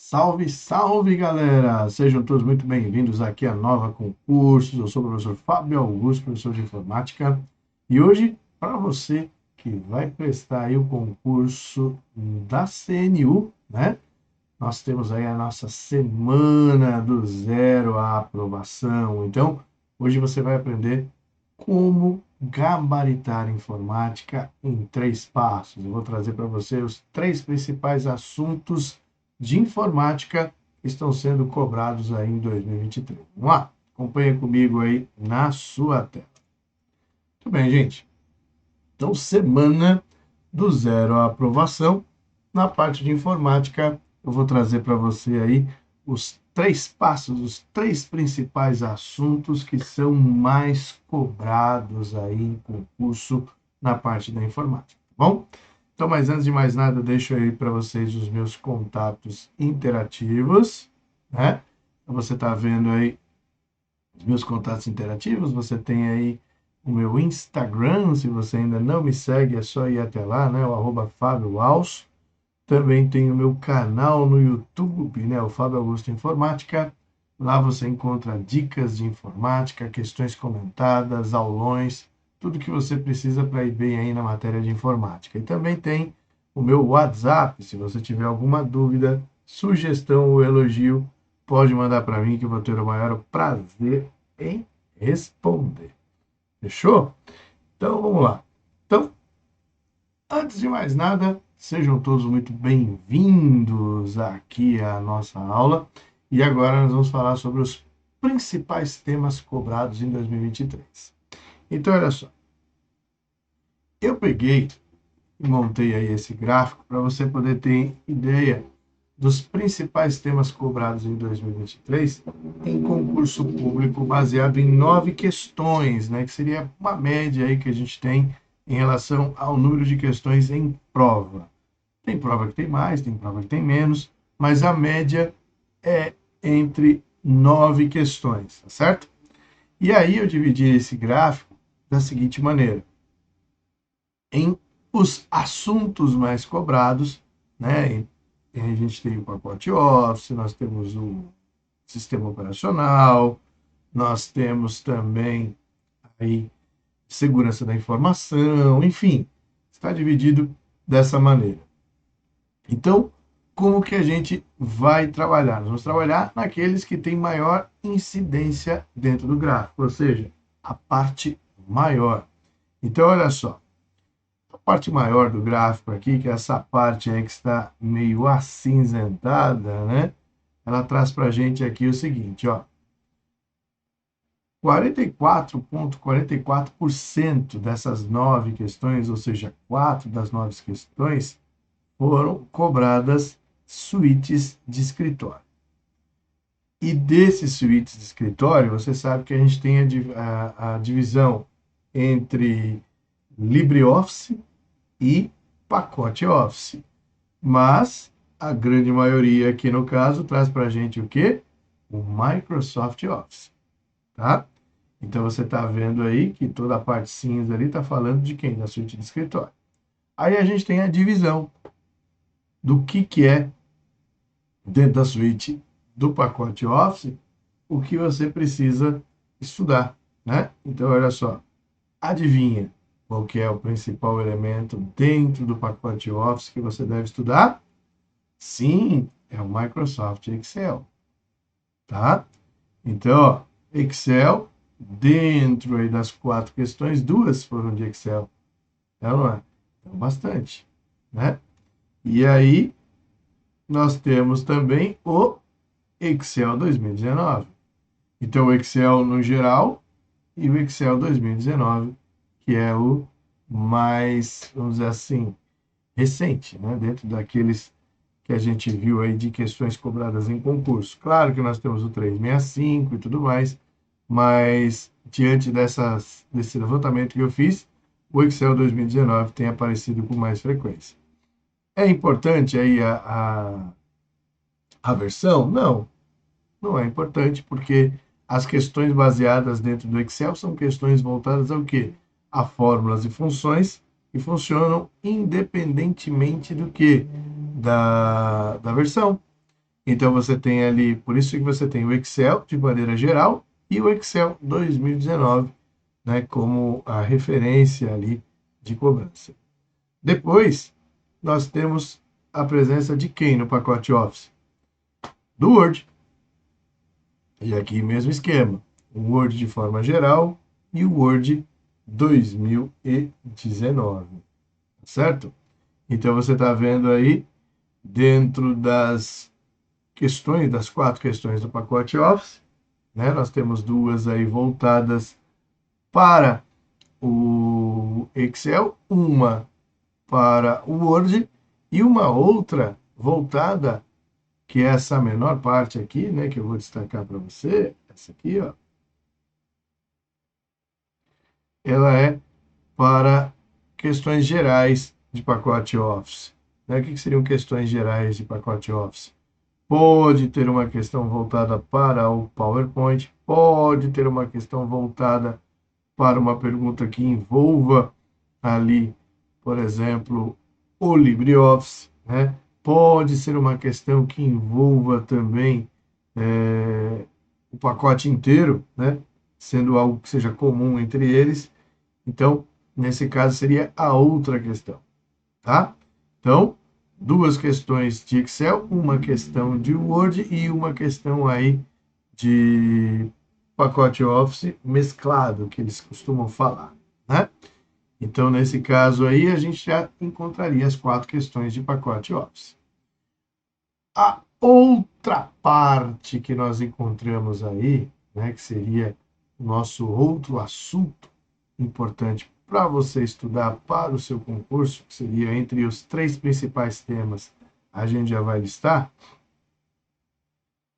Salve, salve, galera! Sejam todos muito bem-vindos aqui a Nova Concursos. Eu sou o professor Fábio Augusto, professor de informática, e hoje, para você que vai prestar aí o concurso da CNU, né? Nós temos aí a nossa semana do zero à aprovação. Então, hoje você vai aprender como gabaritar informática em 3 passos. Eu vou trazer para você os 3 principais assuntos de informática que estão sendo cobrados aí em 2023. Vamos lá? Acompanha comigo aí na sua tela. Muito bem, gente. Então, semana do zero à aprovação. Na parte de informática, eu vou trazer para você aí os 3 passos, os 3 principais assuntos que são mais cobrados aí em concurso na parte da informática, tá bom? Então, mas antes de mais nada, eu deixo aí para vocês os meus contatos interativos, né? Então, você está vendo aí os meus contatos interativos, você tem aí o meu Instagram, se você ainda não me segue, é só ir até lá, né? O @Fábio Aus. Também tem o meu canal no YouTube, né? O Fábio Augusto Informática. Lá você encontra dicas de informática, questões comentadas, aulões, tudo que você precisa para ir bem aí na matéria de informática. E também tem o meu WhatsApp, se você tiver alguma dúvida, sugestão ou elogio, pode mandar para mim que eu vou ter o maior prazer em responder. Fechou? Então vamos lá. Então, antes de mais nada, sejam todos muito bem-vindos aqui à nossa aula. E agora nós vamos falar sobre os principais temas cobrados em 2023. Então, olha só. Eu peguei e montei aí esse gráfico para você poder ter ideia dos principais temas cobrados em 2023 em concurso público baseado em 9 questões, né, que seria uma média aí que a gente tem em relação ao número de questões em prova. Tem prova que tem mais, tem prova que tem menos, mas a média é entre 9 questões, tá certo? E aí eu dividi esse gráfico da seguinte maneira: em os assuntos mais cobrados, né? A gente tem o pacote Office, nós temos o sistema operacional, nós temos também aí segurança da informação, enfim, está dividido dessa maneira. Então, como que a gente vai trabalhar? Nós vamos trabalhar naqueles que têm maior incidência dentro do gráfico, ou seja, a parte maior. Então, olha só, a parte maior do gráfico aqui, que é essa parte aí que está meio acinzentada, né? Ela traz para a gente aqui o seguinte, ó. 44,44% dessas 9 questões, ou seja, 4 das 9 questões, foram cobradas suítes de escritório. E desses suítes de escritório, você sabe que a gente tem a divisão entre LibreOffice e pacote Office. Mas a grande maioria aqui no caso traz para a gente o quê? O Microsoft Office, tá? Então você está vendo aí que toda a parte cinza ali está falando de quem? Da suíte de escritório. Aí a gente tem a divisão do que é dentro da suíte do pacote Office, o que você precisa estudar, né? Então olha só, adivinha qual que é o principal elemento dentro do pacote Office que você deve estudar? Sim, é o Microsoft Excel, tá? Então, ó, Excel, dentro aí das 4 questões, 2 foram de Excel. É ou não é? Então, bastante, né? E aí, nós temos também o Excel 2019. Então, o Excel no geral e o Excel 2019, que é o mais, vamos dizer assim, recente, né? Dentro daqueles que a gente viu aí de questões cobradas em concurso. Claro que nós temos o 365 e tudo mais, mas diante desse levantamento que eu fiz, o Excel 2019 tem aparecido com mais frequência. É importante aí a versão? Não, não é importante, porque as questões baseadas dentro do Excel são questões voltadas ao quê? A fórmulas e funções que funcionam independentemente do que? Da versão. Então você tem ali, por isso que você tem o Excel de maneira geral e o Excel 2019, né, como a referência ali de cobrança. Depois, nós temos a presença de quem no pacote Office? Do Word. E aqui mesmo esquema, o Word de forma geral e o Word 2019, certo? Então você está vendo aí, dentro das questões, das 4 questões do pacote Office, né? Nós temos 2 aí voltadas para o Excel, uma para o Word e uma outra voltada, que é essa menor parte aqui, né, que eu vou destacar para você, essa aqui, ó, ela é para questões gerais de pacote Office. Né? O que seriam questões gerais de pacote Office? Pode ter uma questão voltada para o PowerPoint, pode ter uma questão voltada para uma pergunta que envolva ali, por exemplo, o LibreOffice, né? Pode ser uma questão que envolva também o pacote inteiro, né? Sendo algo que seja comum entre eles. Então, nesse caso, seria a outra questão, tá? Então, 2 questões de Excel, uma questão de Word e uma questão aí de pacote Office mesclado, que eles costumam falar, né? Então, nesse caso aí, a gente já encontraria as 4 questões de pacote Office. A outra parte que nós encontramos aí, né, que seria o nosso outro assunto importante para você estudar para o seu concurso, que seria entre os 3 principais temas, a gente já vai listar,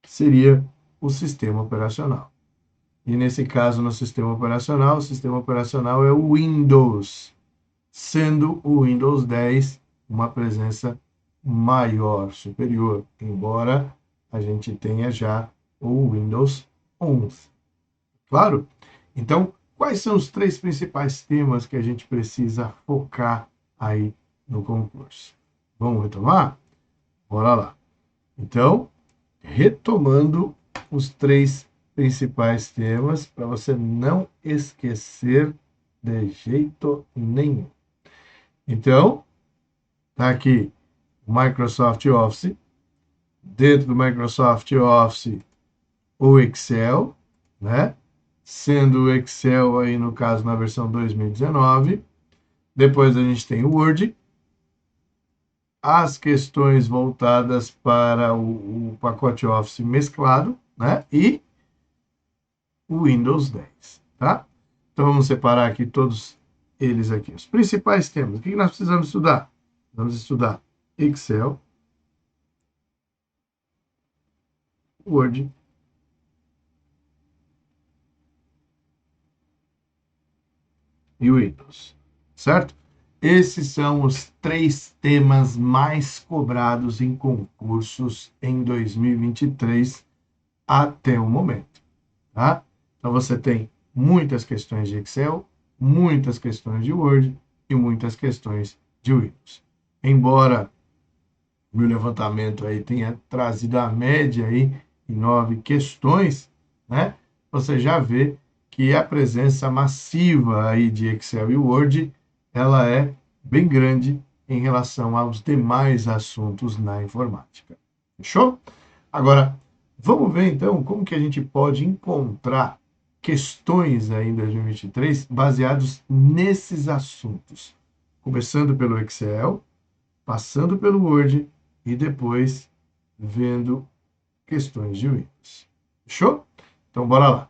seria o sistema operacional. E nesse caso, no sistema operacional, o sistema operacional é o Windows, sendo o Windows 10 uma presença maior, superior, embora a gente tenha já o Windows 11. Claro? Então, quais são os 3 principais temas que a gente precisa focar aí no concurso? Vamos retomar? Bora lá. Então, retomando os 3 principais temas, para você não esquecer de jeito nenhum. Então, tá aqui o Microsoft Office, dentro do Microsoft Office, o Excel, né? Sendo o Excel aí, no caso, na versão 2019. Depois a gente tem o Word, as questões voltadas para o pacote Office mesclado, né? E o Windows 10, tá? Então vamos separar aqui todos eles aqui. Os principais temas. O que nós precisamos estudar? Vamos estudar Excel, Word, e Windows, certo? Esses são os 3 temas mais cobrados em concursos em 2023 até o momento, tá? Então você tem muitas questões de Excel, muitas questões de Word e muitas questões de Windows. Embora o meu levantamento aí tenha trazido a média aí em 9 questões, né? Você já vê que a presença massiva aí de Excel e Word, ela é bem grande em relação aos demais assuntos na informática. Fechou? Agora, vamos ver então como que a gente pode encontrar questões aí em 2023 baseados nesses assuntos. Começando pelo Excel, passando pelo Word e depois vendo questões de Windows. Fechou? Então, bora lá.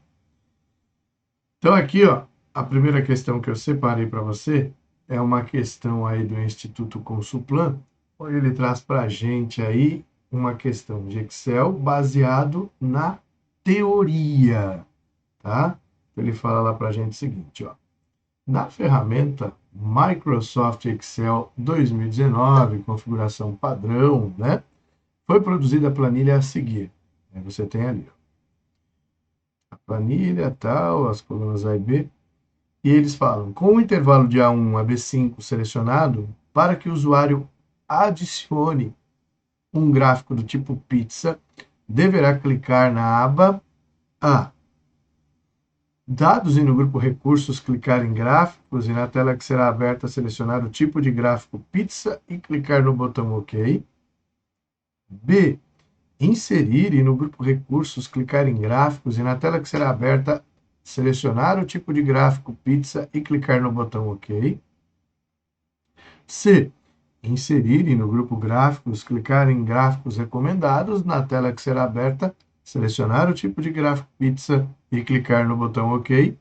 Então, aqui, ó, a primeira questão que eu separei para você é uma questão aí do Instituto Consulplan, onde ele traz para a gente aí uma questão de Excel baseado na teoria, tá? Ele fala lá para a gente o seguinte, ó. Na ferramenta Microsoft Excel 2019, configuração padrão, né? Foi produzida a planilha a seguir. Você tem ali, ó, a planilha, tal, as colunas A e B, e eles falam, com o intervalo de A1 a B5 selecionado, para que o usuário adicione um gráfico do tipo pizza, deverá clicar na aba A. Dados e no grupo recursos, clicar em gráficos e na tela que será aberta, selecionar o tipo de gráfico pizza e clicar no botão OK. B. Inserir e no grupo recursos, clicar em gráficos e na tela que será aberta, selecionar o tipo de gráfico pizza e clicar no botão OK. C. Inserir e no grupo gráficos, clicar em gráficos recomendados, na tela que será aberta, selecionar o tipo de gráfico pizza e clicar no botão OK.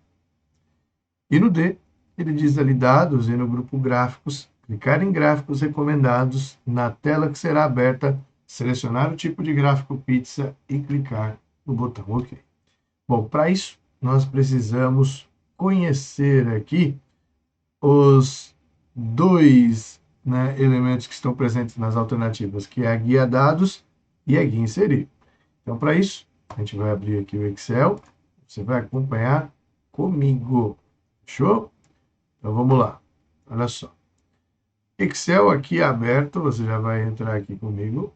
E no D, ele diz ali dados e no grupo gráficos, clicar em gráficos recomendados, na tela que será aberta, selecionar o tipo de gráfico pizza e clicar no botão OK. Bom, para isso, nós precisamos conhecer aqui os dois, né, elementos que estão presentes nas alternativas, que é a guia dados e a guia inserir. Então, para isso, a gente vai abrir aqui o Excel, você vai acompanhar comigo. Fechou? Então, vamos lá. Olha só. Excel aqui aberto, você já vai entrar aqui comigo,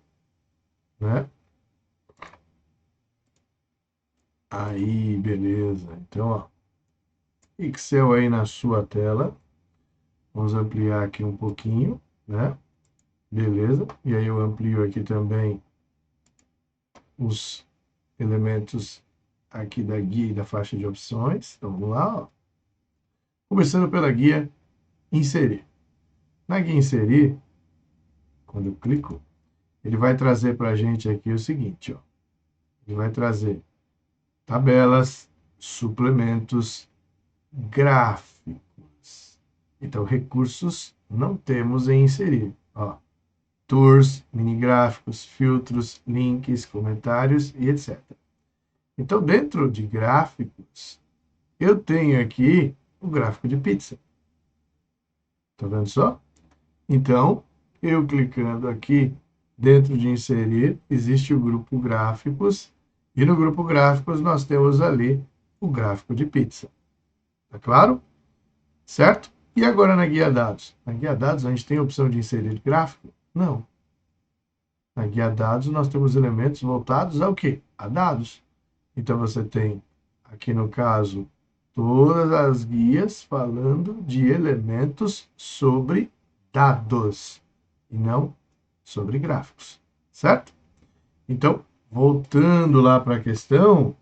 né? Aí, beleza. Então, ó, Excel aí na sua tela. Vamos ampliar aqui um pouquinho, né? Beleza. E aí eu amplio aqui também os elementos aqui da guia e da faixa de opções. Então, vamos lá, ó. Começando pela guia inserir. Na guia inserir, quando eu clico, ele vai trazer para a gente aqui o seguinte, ó. Ele vai trazer tabelas, suplementos, gráficos. Então, recursos não temos em inserir, ó. Tours, minigráficos, filtros, links, comentários e etc. Então, dentro de gráficos, eu tenho aqui o gráfico de pizza. Tá vendo só? Então, eu clicando aqui dentro de inserir, existe o grupo gráficos, e no grupo gráficos nós temos ali o gráfico de pizza. Tá claro? Certo? E agora na guia dados? Na guia dados a gente tem a opção de inserir gráfico? Não. Na guia dados nós temos elementos voltados ao quê? A dados. Então você tem aqui no caso todas as guias falando de elementos sobre dados e não sobre gráficos, certo? Então, voltando lá para a questão,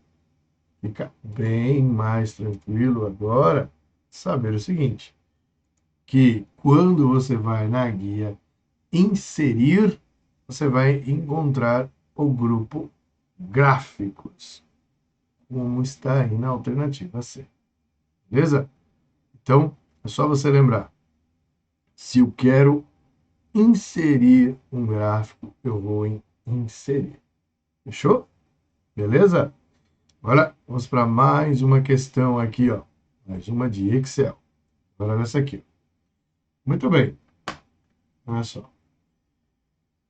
fica bem mais tranquilo agora saber o seguinte, que quando você vai na guia inserir, você vai encontrar o grupo gráficos, como está aí na alternativa C. Beleza? Então, é só você lembrar. Se eu quero inserir um gráfico, eu vou em inserir. Fechou? Beleza? Agora, vamos para mais uma questão aqui, ó. Mais uma de Excel. Agora essa aqui. Muito bem. Olha só.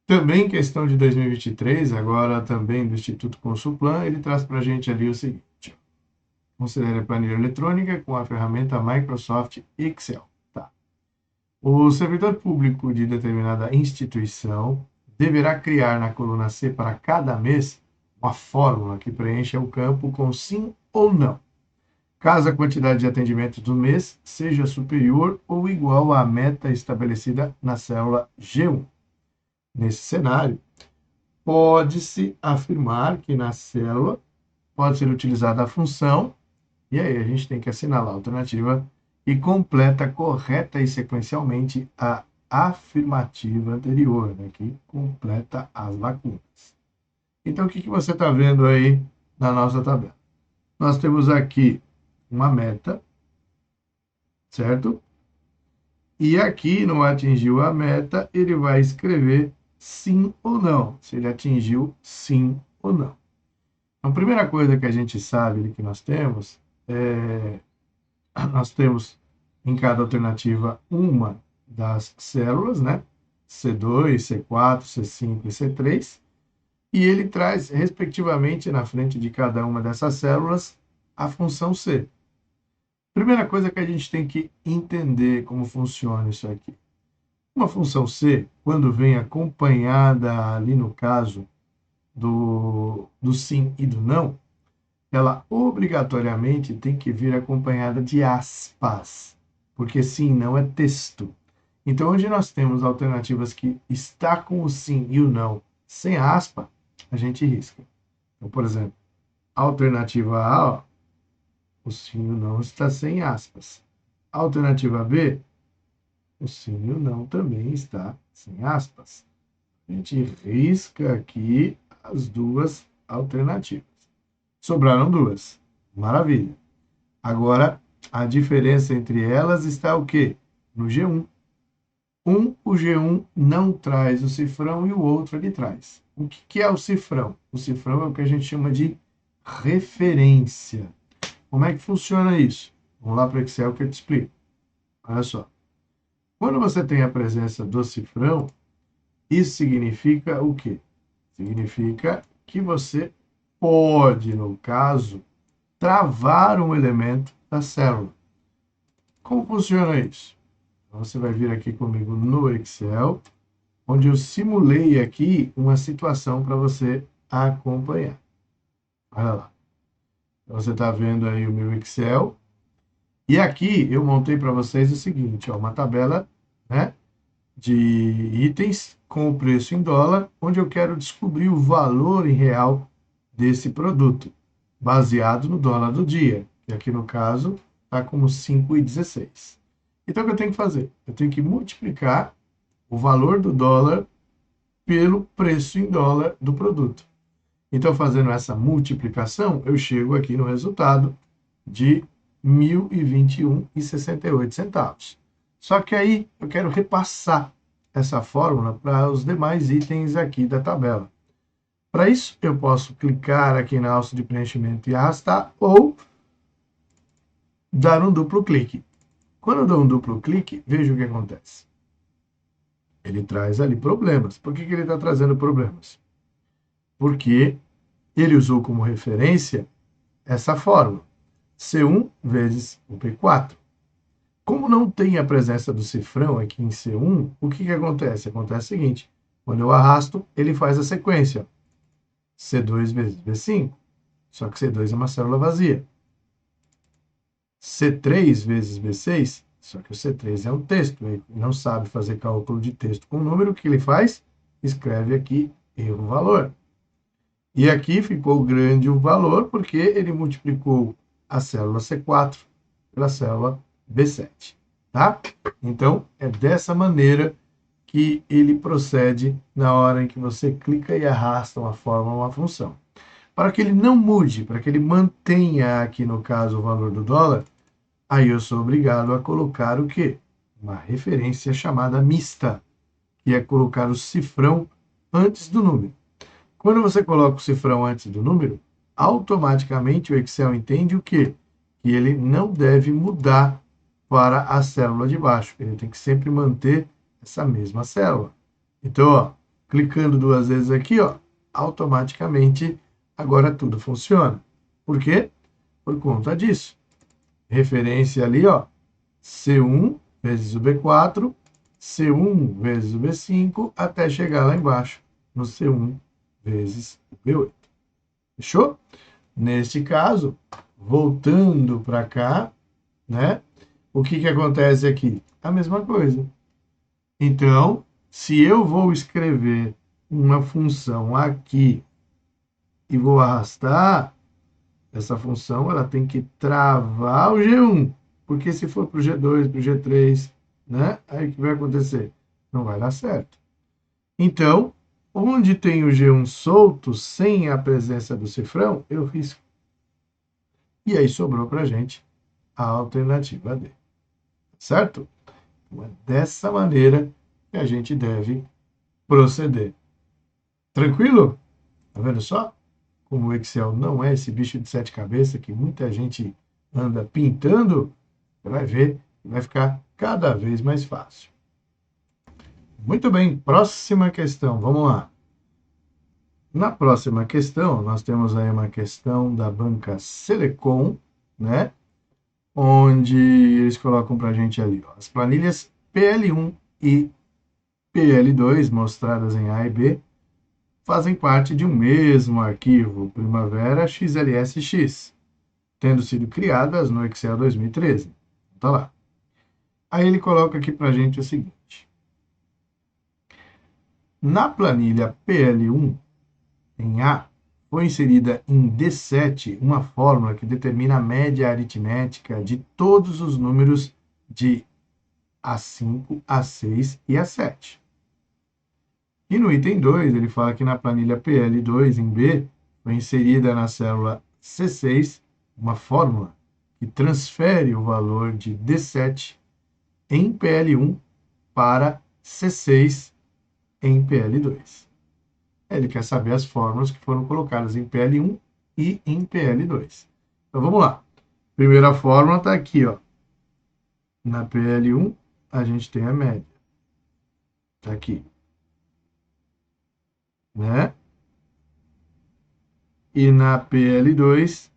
Também questão de 2023, agora também do Instituto Consulplan, ele traz para a gente ali o seguinte. Considere a planilha eletrônica com a ferramenta Microsoft Excel. Tá. O servidor público de determinada instituição deverá criar na coluna C para cada mês uma fórmula que preencha o campo com sim ou não, caso a quantidade de atendimentos do mês seja superior ou igual à meta estabelecida na célula G1. Nesse cenário, pode-se afirmar que na célula pode ser utilizada a função, e aí a gente tem que assinalar a alternativa e completa correta e sequencialmente a afirmativa anterior, né, que completa as lacunas. Então, o que você está vendo aí na nossa tabela? Nós temos aqui uma meta, certo? E aqui, não atingiu a meta, ele vai escrever sim ou não, se ele atingiu sim ou não. Então, a primeira coisa que a gente sabe que nós temos em cada alternativa uma das células, né? C2, C4, C5 e C3, e ele traz, respectivamente, na frente de cada uma dessas células, a função C. Primeira coisa que a gente tem que entender como funciona isso aqui. Uma função C, quando vem acompanhada ali no caso do sim e do não, ela obrigatoriamente tem que vir acompanhada de aspas, porque sim não é texto. Então, onde nós temos alternativas que está com o sim e o não sem aspa, a gente risca. Então, por exemplo, alternativa A, ó, o sim e o não está sem aspas. Alternativa B, o sim e o não também está sem aspas. A gente risca aqui as duas alternativas. Sobraram duas. Maravilha. Agora, a diferença entre elas está o quê? No G1. O G1 não traz o cifrão e o outro ele traz. O que é o cifrão? O cifrão é o que a gente chama de referência. Como é que funciona isso? Vamos lá para o Excel que eu te explico. Olha só. Quando você tem a presença do cifrão, isso significa o quê? Significa que você pode, no caso, travar um elemento da célula. Como funciona isso? Então, você vai vir aqui comigo no Excel, onde eu simulei aqui uma situação para você acompanhar. Olha lá. Então, você está vendo aí o meu Excel. E aqui eu montei para vocês o seguinte, ó, uma tabela, né, de itens com o preço em dólar, onde eu quero descobrir o valor em real desse produto, baseado no dólar do dia, que aqui no caso está como 5,16. Então, o que eu tenho que fazer? Eu tenho que multiplicar o valor do dólar pelo preço em dólar do produto. Então, fazendo essa multiplicação, eu chego aqui no resultado de 1.021,68 centavos. Só que aí eu quero repassar essa fórmula para os demais itens aqui da tabela. Para isso, eu posso clicar aqui na alça de preenchimento e arrastar, ou dar um duplo clique. Quando eu dou um duplo clique, veja o que acontece. Ele traz ali problemas. Por que ele está trazendo problemas? Porque ele usou como referência essa fórmula, C1 vezes o P4. Como não tem a presença do cifrão aqui em C1, o que acontece? Acontece o seguinte, quando eu arrasto, ele faz a sequência. C2 vezes B5, só que C2 é uma célula vazia. C3 vezes B6, só que o C3 é um texto, ele não sabe fazer cálculo de texto com número, o que ele faz? Escreve aqui erro valor. E aqui ficou grande o valor, porque ele multiplicou a célula C4 pela célula B7, tá? Então, é dessa maneira que ele procede na hora em que você clica e arrasta uma fórmula, uma função. Para que ele não mude, para que ele mantenha aqui, no caso, o valor do dólar, aí eu sou obrigado a colocar o quê? Uma referência chamada mista, que é colocar o cifrão antes do número. Quando você coloca o cifrão antes do número, automaticamente o Excel entende o quê? Que ele não deve mudar para a célula de baixo. Ele tem que sempre manter essa mesma célula. Então, ó, clicando duas vezes aqui, ó, automaticamente agora tudo funciona. Por quê? Por conta disso. Referência ali, ó, C1 vezes o B4, C1 vezes o B5, até chegar lá embaixo, no C1 vezes o B8. Fechou? Neste caso, voltando para cá, né? O que acontece aqui? A mesma coisa. Então, se eu vou escrever uma função aqui e vou arrastar, essa função ela tem que travar o G1. Porque se for para o G2, para o G3, né? Aí o que vai acontecer? Não vai dar certo. Então, onde tem o G1 solto, sem a presença do cifrão, eu risco. E aí sobrou para a gente a alternativa D. Certo? Então, é dessa maneira que a gente deve proceder. Tranquilo? Tá vendo só? Como o Excel não é esse bicho de sete cabeças que muita gente anda pintando, você vai ver que vai ficar cada vez mais fácil. Muito bem, próxima questão, vamos lá. Na próxima questão, nós temos aí uma questão da banca Selecom, né? Onde eles colocam para a gente ali, ó, as planilhas PL1 e PL2, mostradas em A e B, fazem parte de um mesmo arquivo, Primavera XLSX, tendo sido criadas no Excel 2013. Tá lá. Aí ele coloca aqui para a gente o seguinte. Na planilha PL1, em A, foi inserida em D7 uma fórmula que determina a média aritmética de todos os números de A5, A6 e A7. E no item 2, ele fala que na planilha PL2, em B, foi inserida na célula C6 uma fórmula que transfere o valor de D7 em PL1 para C6 em PL2. Ele quer saber as fórmulas que foram colocadas em PL1 e em PL2. Então vamos lá. Primeira fórmula está aqui, ó. Na PL1 a gente tem a média. Está aqui. Né? E na PL2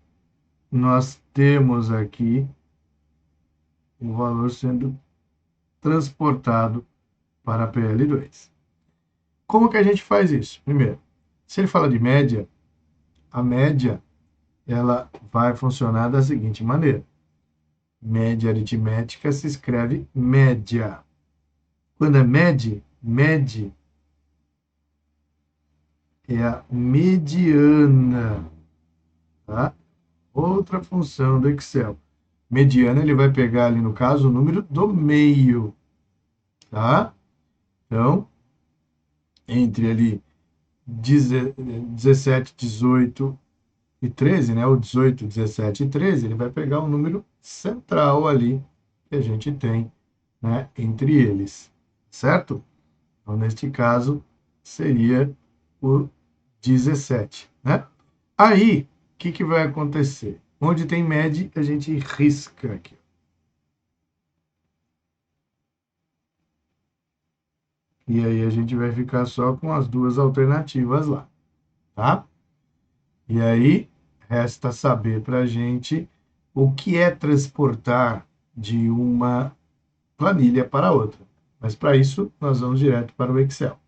nós temos aqui o valor sendo transportado para a PL2. Como que a gente faz isso? Primeiro, se ele fala de média, a média ela vai funcionar da seguinte maneira. Média aritmética se escreve média. Quando é mede é a mediana, tá? Outra função do Excel. Mediana, ele vai pegar ali, no caso, o número do meio, tá? Então, entre ali 17, 18 e 13, né? O 18, 17 e 13, ele vai pegar o número central ali que a gente tem, né? Entre eles, certo? Então, neste caso, seria o 17, né? Aí, o que vai acontecer? Onde tem média, a gente risca aqui. E aí a gente vai ficar só com as duas alternativas lá, tá? E aí, resta saber para a gente o que é transportar de uma planilha para outra. Mas para isso, nós vamos direto para o Excel.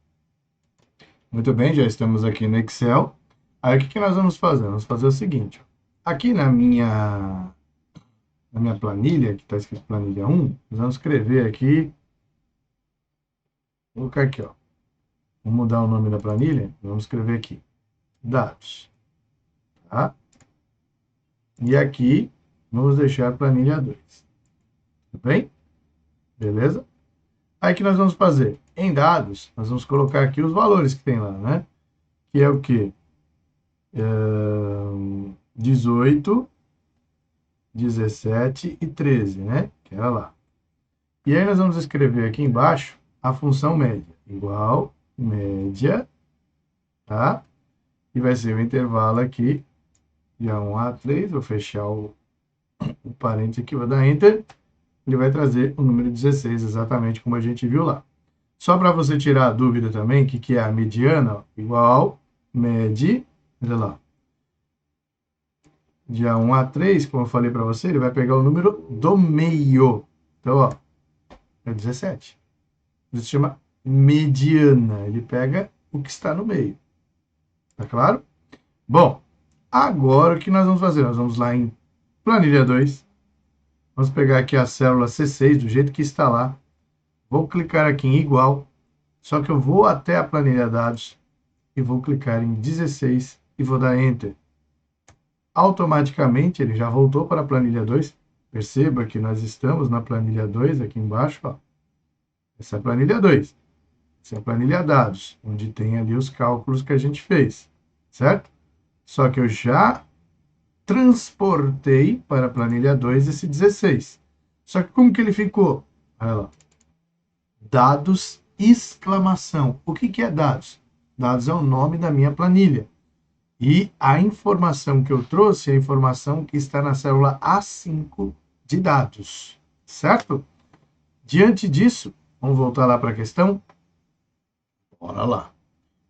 Muito bem, já estamos aqui no Excel. Aí, o que nós vamos fazer? Vamos fazer o seguinte. Aqui na minha planilha, que está escrito planilha 1, nós vamos escrever aqui, vou colocar aqui, ó. Vamos mudar o nome da planilha, vamos escrever aqui, dados, tá? E aqui, vamos deixar a planilha 2, tudo bem? Beleza? Aí, o que nós vamos fazer? Em dados, nós vamos colocar aqui os valores que tem lá, né? Que é o quê? 18, 17 e 13, né? Que era lá. E aí nós vamos escrever aqui embaixo a função média, igual média, tá? E vai ser o intervalo aqui de A1 a A3, vou fechar o parênteses aqui, vou dar Enter, ele vai trazer o número 16, exatamente como a gente viu lá. Só para você tirar a dúvida também, o que é a mediana, ó, igual med, olha lá, de A1 a A3, como eu falei para você, ele vai pegar o número do meio. Então, ó, é 17. Isso se chama mediana. Ele pega o que está no meio. Tá claro? Bom, agora o que nós vamos fazer? Nós vamos lá em planilha 2. Vamos pegar aqui a célula C6, do jeito que está lá. Vou clicar aqui em igual. Só que eu vou até a planilha dados e vou clicar em 16 e vou dar Enter. Automaticamente ele já voltou para a planilha 2. Perceba que nós estamos na planilha 2 aqui embaixo, ó. Essa é a planilha 2. Essa é a planilha dados, onde tem ali os cálculos que a gente fez, certo? Só que eu já transportei para a planilha 2 esse 16. Só que como que ele ficou? Olha lá. Dados, exclamação. O que é dados? Dados é o nome da minha planilha. E a informação que eu trouxe é a informação que está na célula A5 de dados, certo? Diante disso, vamos voltar lá para a questão? Bora lá.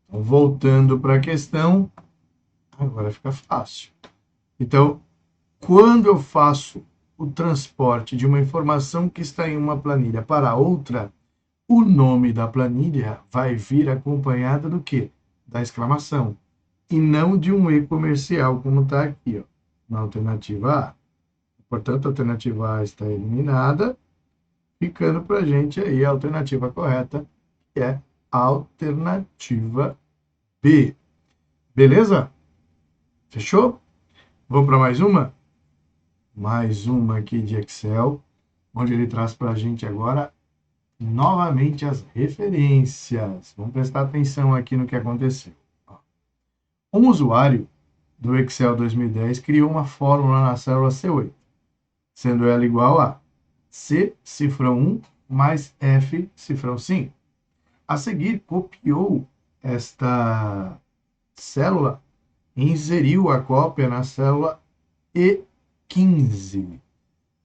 Então, voltando para a questão, agora fica fácil. Então, quando eu faço o transporte de uma informação que está em uma planilha para outra, o nome da planilha vai vir acompanhado do quê? Da exclamação. E não de um E comercial, como está aqui, ó, na alternativa A. Portanto, a alternativa A está eliminada, ficando para a gente aí a alternativa correta, que é a alternativa B. Beleza? Fechou? Vamos para mais uma? Mais uma aqui de Excel, onde ele traz para a gente agora novamente as referências. Vamos prestar atenção aqui no que aconteceu. Um usuário do Excel 2010 criou uma fórmula na célula C8, sendo ela igual a C, cifrão 1, mais F, cifrão 5. A seguir, copiou esta célula e inseriu a cópia na célula E15.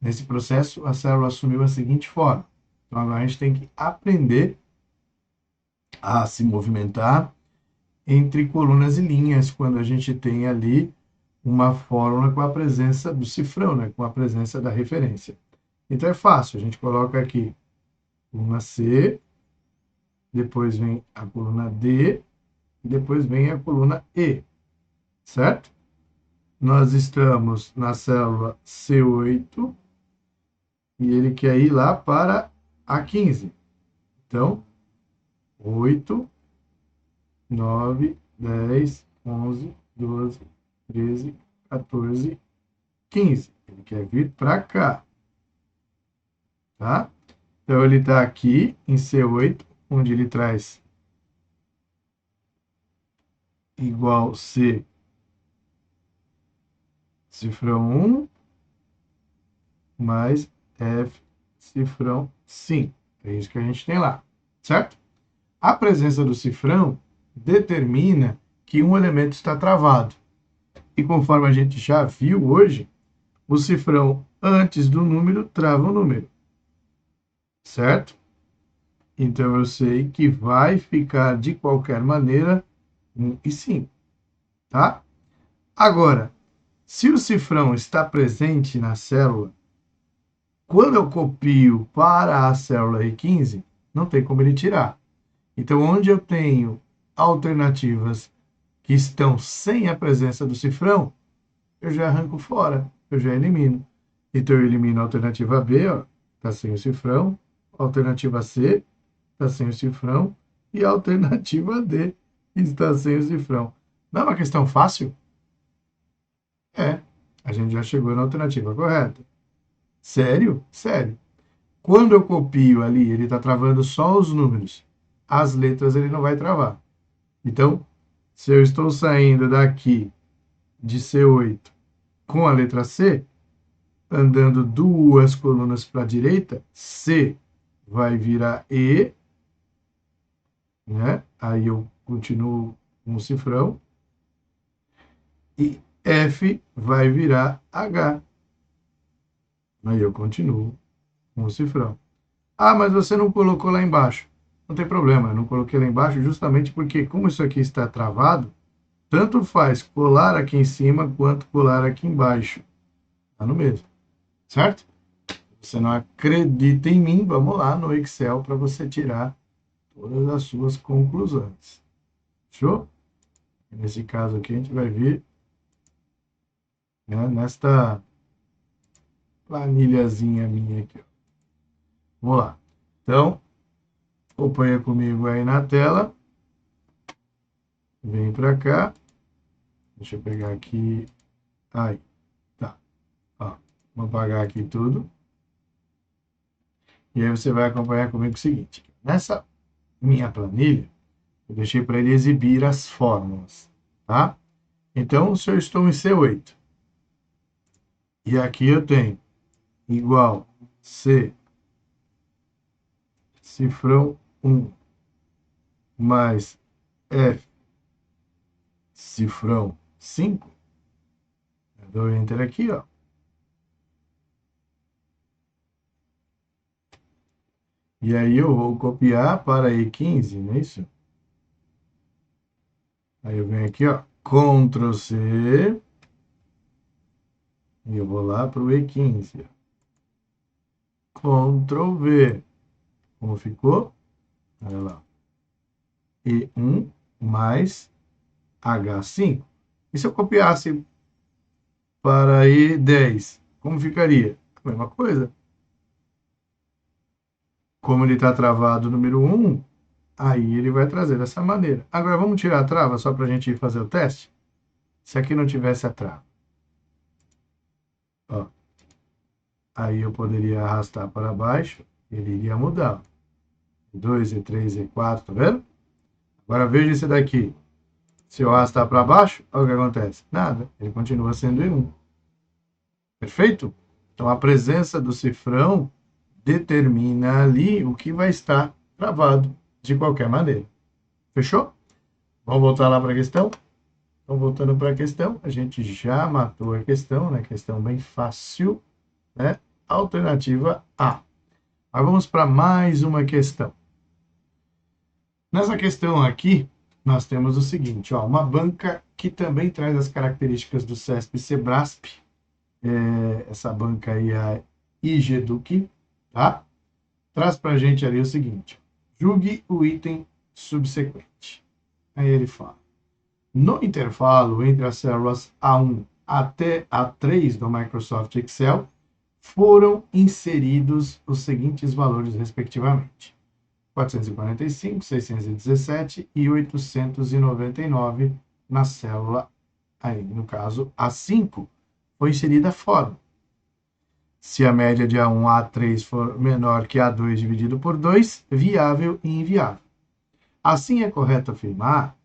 Nesse processo, a célula assumiu a seguinte forma. Então, agora a gente tem que aprender a se movimentar entre colunas e linhas, quando a gente tem ali uma fórmula com a presença do cifrão, né? Com a presença da referência. Então, é fácil. A gente coloca aqui coluna C, depois vem a coluna D, e depois vem a coluna E, certo? Nós estamos na célula C8, e ele quer ir lá para a 15. Então, 8, 9, 10, 11, 12, 13, 14, 15. Ele quer vir para cá. Tá? Então, ele está aqui em C8, onde ele traz igual C, cifrão 1, mais F, cifrão 5. É isso que a gente tem lá, certo? A presença do cifrão determina que um elemento está travado. E conforme a gente já viu hoje, o cifrão antes do número trava o número, certo? Então eu sei que vai ficar de qualquer maneira 1 e 5, tá? Agora, se o cifrão está presente na célula, quando eu copio para a célula E15, não tem como ele tirar. Então, onde eu tenho alternativas que estão sem a presença do cifrão, eu já arranco fora, eu já elimino. Então, eu elimino a alternativa B, ó, está sem o cifrão, a alternativa C está sem o cifrão e a alternativa D está sem o cifrão. Não é uma questão fácil? É, a gente já chegou na alternativa correta. Sério? Sério. Quando eu copio ali, ele está travando só os números. As letras ele não vai travar. Então, se eu estou saindo daqui de C8 com a letra C, andando duas colunas para a direita, C vai virar E, né? Aí eu continuo com o cifrão. E F vai virar H. Aí eu continuo com o cifrão. Ah, mas você não colocou lá embaixo. Não tem problema, eu não coloquei lá embaixo justamente porque, como isso aqui está travado, tanto faz colar aqui em cima quanto colar aqui embaixo. Tá no mesmo, certo? Você não acredita em mim? Vamos lá no Excel para você tirar todas as suas conclusões. Fechou? Nesse caso aqui, a gente vai vir, né, nesta planilhazinha minha aqui. Ó. Vamos lá. Então, acompanha comigo aí na tela. Vem para cá. Deixa eu pegar aqui. Aí, tá. Ó, vou apagar aqui tudo. E aí você vai acompanhar comigo o seguinte. Nessa minha planilha, eu deixei para ele exibir as fórmulas, tá? Então, se eu estou em C8, e aqui eu tenho igual C, cifrão 1, mais F, cifrão 5, eu dou Enter aqui, ó. E aí eu vou copiar para E15, não é isso? Aí eu venho aqui, ó, Ctrl C, e eu vou lá para o E15. Ctrl V. Como ficou? Olha lá. E1 mais H5. E se eu copiasse para E10, como ficaria? A mesma coisa. Como ele está travado número 1, aí ele vai trazer dessa maneira. Agora vamos tirar a trava só para a gente ir fazer o teste? Se aqui não tivesse a trava. Ó, aí eu poderia arrastar para baixo, ele iria mudar. E2, E3, E4, tá vendo? Agora veja esse daqui. Se eu arrastar para baixo, olha o que acontece. Nada, ele continua sendo E1. Perfeito? Então a presença do cifrão determina ali o que vai estar travado de qualquer maneira. Fechou? Vamos voltar lá para a questão? Então, voltando para a questão, a gente já matou a questão, né? Questão bem fácil, né? Alternativa A. Agora vamos para mais uma questão. Nessa questão aqui, nós temos o seguinte, ó, uma banca que também traz as características do CESP e Sebrasp. Essa banca aí é a IGEDUC, tá? Traz para a gente ali o seguinte, julgue o item subsequente. Aí ele fala, no intervalo entre as células A1 até A3 do Microsoft Excel, foram inseridos os seguintes valores, respectivamente: 445, 617 e 899 na célula, aí, no caso, A5, foi inserida a fórmula. Se a média de A1 a A3 for menor que A2 dividido por 2, viável e inviável. Assim, é correto afirmar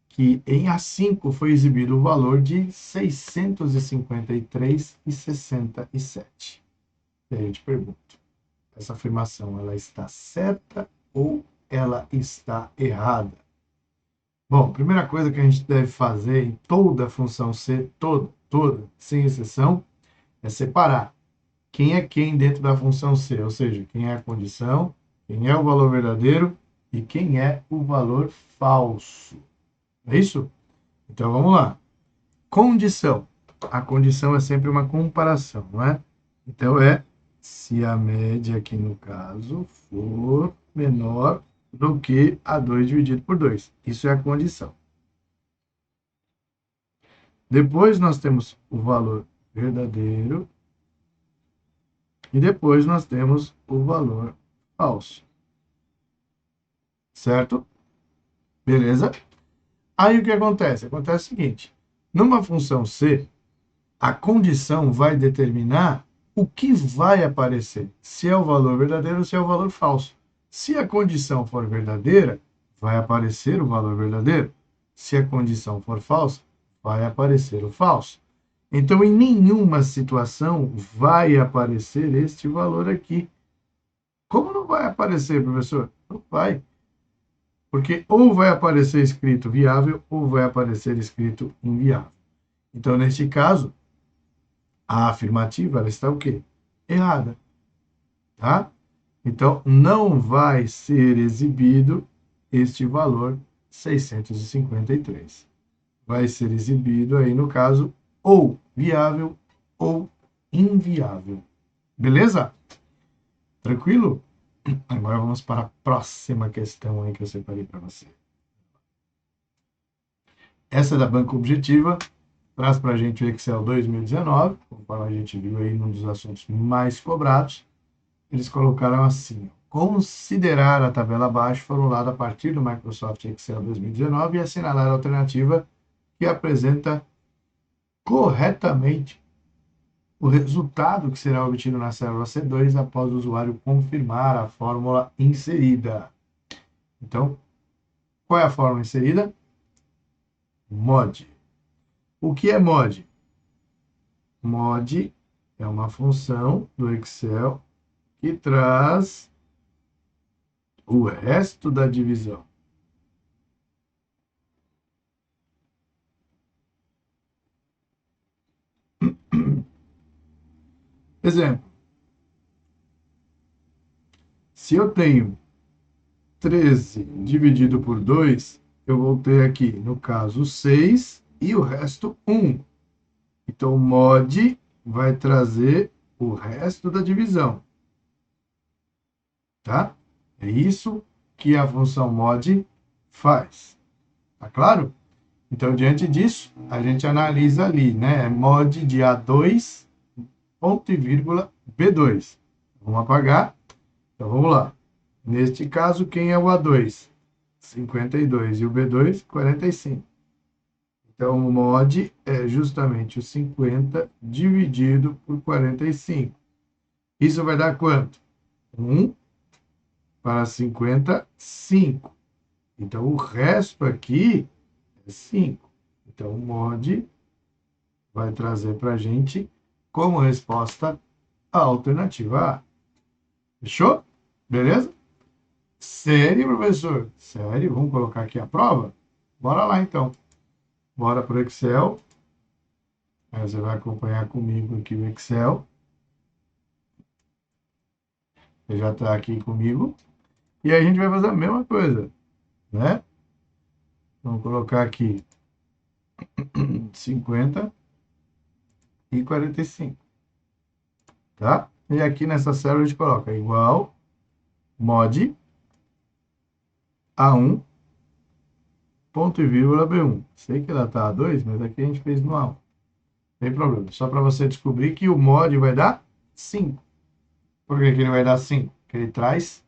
que em A5 foi exibido o valor de 653,67. E aí eu te pergunto, essa afirmação ela está certa ou ela está errada? Bom, primeira coisa que a gente deve fazer em toda a função C, toda, sem exceção, é separar quem é quem dentro da função C, ou seja, quem é a condição, quem é o valor verdadeiro e quem é o valor falso. É isso? Então vamos lá. Condição. A condição é sempre uma comparação, não é? Então é se a média aqui no caso for menor do que a 2 dividido por 2. Isso é a condição. Depois nós temos o valor verdadeiro e depois nós temos o valor falso. Certo? Beleza? Aí o que acontece? Acontece o seguinte, numa função C, a condição vai determinar o que vai aparecer, se é o valor verdadeiro ou se é o valor falso. Se a condição for verdadeira, vai aparecer o valor verdadeiro. Se a condição for falsa, vai aparecer o falso. Então, em nenhuma situação vai aparecer este valor aqui. Como não vai aparecer, professor? Não vai. Porque ou vai aparecer escrito viável ou vai aparecer escrito inviável. Então, neste caso, a afirmativa ela está o quê? Errada. Tá? Então, não vai ser exibido este valor 653. Vai ser exibido aí, no caso, ou viável ou inviável. Beleza? Tranquilo? Agora vamos para a próxima questão aí que eu separei para você. Essa é da banca objetiva, traz para a gente o Excel 2019, conforme a gente viu aí num dos assuntos mais cobrados. Eles colocaram assim, considerar a tabela abaixo formulada a partir do Microsoft Excel 2019 e assinalar a alternativa que apresenta corretamente o resultado que será obtido na célula C2 após o usuário confirmar a fórmula inserida. Então, qual é a fórmula inserida? Mod. O que é mod? Mod é uma função do Excel que traz o resto da divisão. Exemplo. Se eu tenho 13 dividido por 2, eu vou ter aqui, no caso, 6 e o resto 1. Então, o mod vai trazer o resto da divisão. Tá? É isso que a função mod faz. Tá claro? Então, diante disso, a gente analisa ali, né? Mod de A2, ponto e vírgula, B2. Vamos apagar. Então, vamos lá. Neste caso, quem é o A2? 52. E o B2, 45. Então, o mod é justamente o 50 dividido por 45. Isso vai dar quanto? 1 para 55. Então, o resto aqui é 5. Então, o mod vai trazer para a gente como resposta a alternativa A. Fechou? Beleza? Sério, professor? Sério? Vamos colocar aqui a prova? Bora lá, então. Bora para o Excel. Aí você vai acompanhar comigo aqui o Excel. Você já está aqui comigo. E aí a gente vai fazer a mesma coisa, né? Vamos colocar aqui 50 e 45, tá? E aqui nessa célula a gente coloca igual mod A1, ponto e vírgula B1. Sei que ela está A2, mas aqui a gente fez no A1. Não tem problema. Só para você descobrir que o mod vai dar 5. Por que ele vai dar 5? Porque ele traz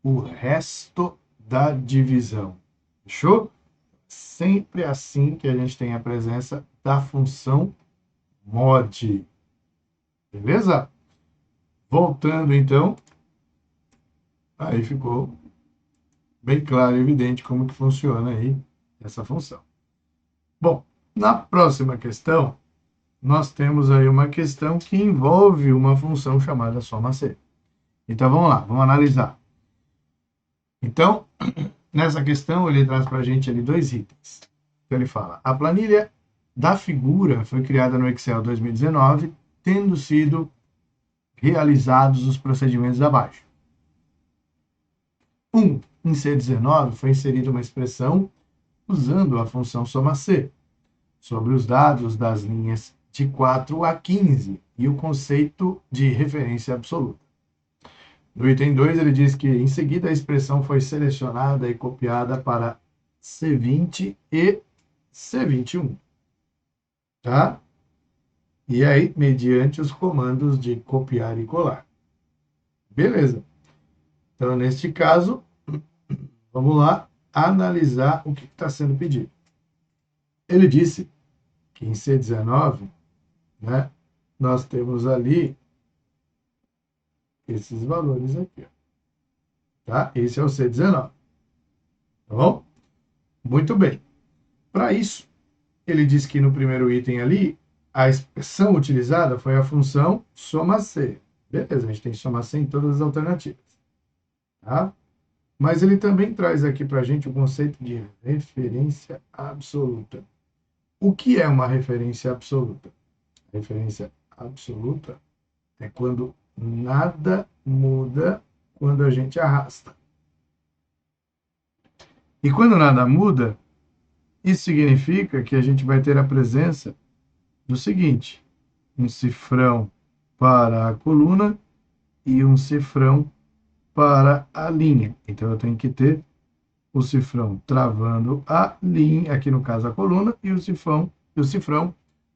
o resto da divisão. Fechou? Sempre assim que a gente tem a presença da função mod. Beleza? Voltando, então, aí ficou bem claro e evidente como que funciona aí essa função. Bom, na próxima questão, nós temos aí uma questão que envolve uma função chamada soma C. Então, vamos lá, vamos analisar. Então, nessa questão, ele traz para a gente ali 2 itens. Então, ele fala, a planilha da figura foi criada no Excel 2019, tendo sido realizados os procedimentos abaixo. 1. Em C19 foi inserida uma expressão usando a função soma C sobre os dados das linhas de 4 a 15 e o conceito de referência absoluta. No item 2, ele diz que, em seguida, a expressão foi selecionada e copiada para C20 e C21. Tá? E aí, mediante os comandos de copiar e colar. Beleza. Então, neste caso, vamos lá analisar o que está sendo pedido. Ele disse que em C19, né, nós temos ali esses valores aqui. Tá? Esse é o C19. Tá bom? Muito bem. Para isso, ele diz que no primeiro item ali, a expressão utilizada foi a função soma C. Beleza, a gente tem que somar C em todas as alternativas. Tá? Mas ele também traz aqui para a gente o conceito de referência absoluta. O que é uma referência absoluta? Referência absoluta é quando nada muda quando a gente arrasta. E quando nada muda, isso significa que a gente vai ter a presença do seguinte: um cifrão para a coluna e um cifrão para a linha. Então, eu tenho que ter o cifrão travando a linha, aqui no caso a coluna, e o cifrão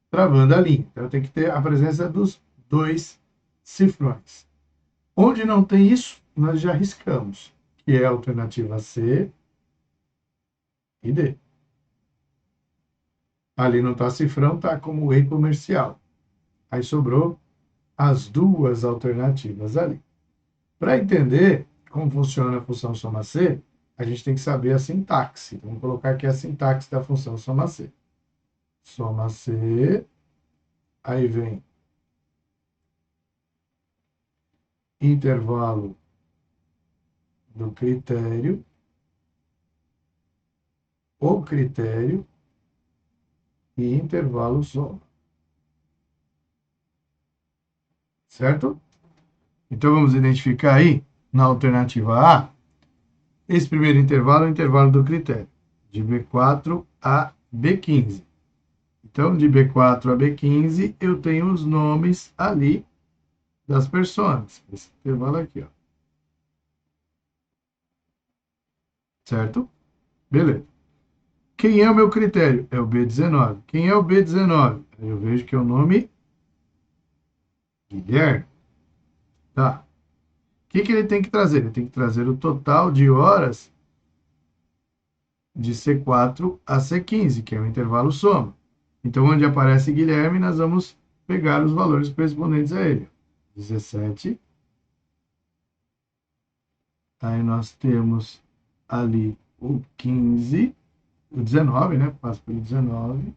travando a linha. Então, eu tenho que ter a presença dos 2 cifrões. Onde não tem isso, nós já riscamos, que é a alternativa C e D. Ali não está cifrão, está como E comercial. Aí sobrou as 2 alternativas ali. Para entender como funciona a função soma C, a gente tem que saber a sintaxe. Vamos colocar aqui a sintaxe da função soma C. Soma C, aí vem intervalo do critério, o critério e intervalo soma. Certo? Então, vamos identificar aí, na alternativa A, esse primeiro intervalo é o intervalo do critério, de B4 a B15. Então, de B4 a B15, eu tenho os nomes ali das pessoas. Esse intervalo aqui, ó. certo? Beleza. Quem é o meu critério? É o B19. Quem é o B19? Eu vejo que é o nome Guilherme. Tá. O que ele tem que trazer? Ele tem que trazer o total de horas de C4 a C15, que é o intervalo soma. Então, onde aparece Guilherme, nós vamos pegar os valores correspondentes a ele. 17. Aí nós temos ali o 15, o 19, né? Passa pelo 19.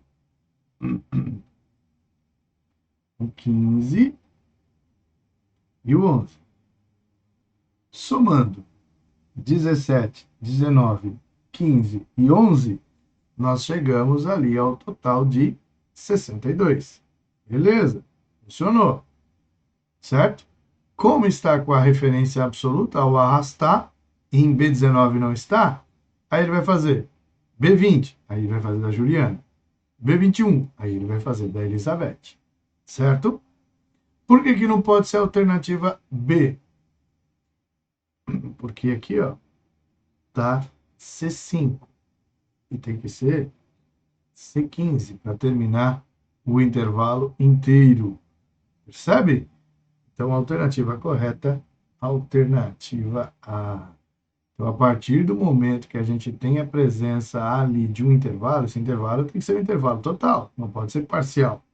O 15 e o 11. Somando 17, 19, 15 e 11, nós chegamos ali ao total de 62. Beleza? Funcionou. Certo? Como está com a referência absoluta, ao arrastar, e em B19 não está, aí ele vai fazer B20, aí ele vai fazer da Juliana. B21, aí ele vai fazer da Elizabeth. Certo? Por que não pode ser a alternativa B? Porque aqui, ó, tá C5 e tem que ser C15 para terminar o intervalo inteiro. Percebe? Então, a alternativa correta, alternativa A. Então, a partir do momento que a gente tem a presença ali de um intervalo, esse intervalo tem que ser um intervalo total, não pode ser parcial.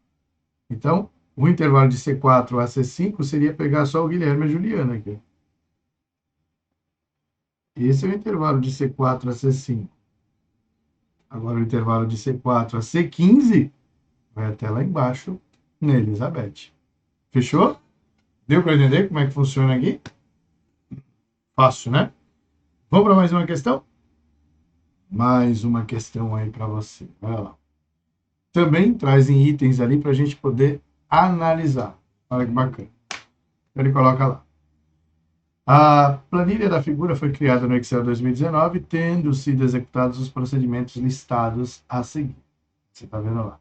Então, o intervalo de C4 a C5 seria pegar só o Guilherme e a Juliana aqui. Esse é o intervalo de C4 a C5. Agora, o intervalo de C4 a C15 vai até lá embaixo, na Elizabeth. Fechou? Deu para entender como é que funciona aqui? Fácil, né? Vamos para mais uma questão? Mais uma questão aí para você. Vai lá. Também trazem itens ali para a gente poder analisar. Olha que bacana. Ele coloca lá. A planilha da figura foi criada no Excel 2019, tendo sido executados os procedimentos listados a seguir. Você está vendo lá.